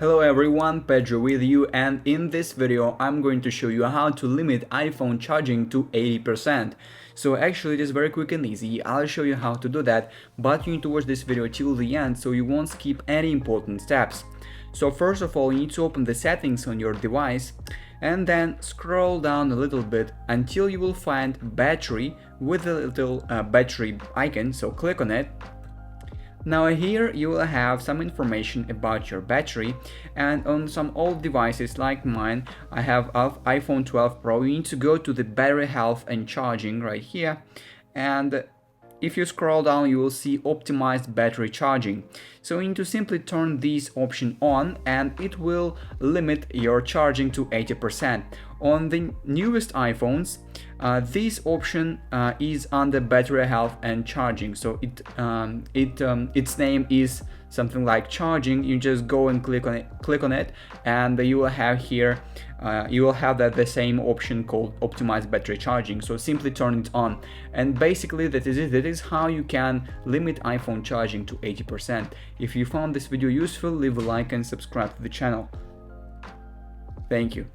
Hello everyone, Pedro with you, and in this video I'm going to show you how to limit iPhone charging to 80%. So actually it is very quick and easy. I'll show you how to do that, but you need to watch this video till the end so you won't skip any important steps. So first of all, you need to open the settings on your device and then scroll down a little bit until you will find battery with a little battery icon, so click on it. Now here you will have some information about your battery, and on some old devices like mine, I have iPhone 12 Pro, you need to go to the battery health and charging right here, and if you scroll down you will see optimized battery charging. So you need to simply turn this option on and it will limit your charging to 80%. On the newest iPhones, this option is under battery health and charging, so its name is something like charging. You just go and click on it, and you will have here the same option called optimized battery charging. So simply turn it on, and basically that is it. That is how you can limit iPhone charging to 80%. If you found this video useful, leave a like and subscribe to the channel. Thank you.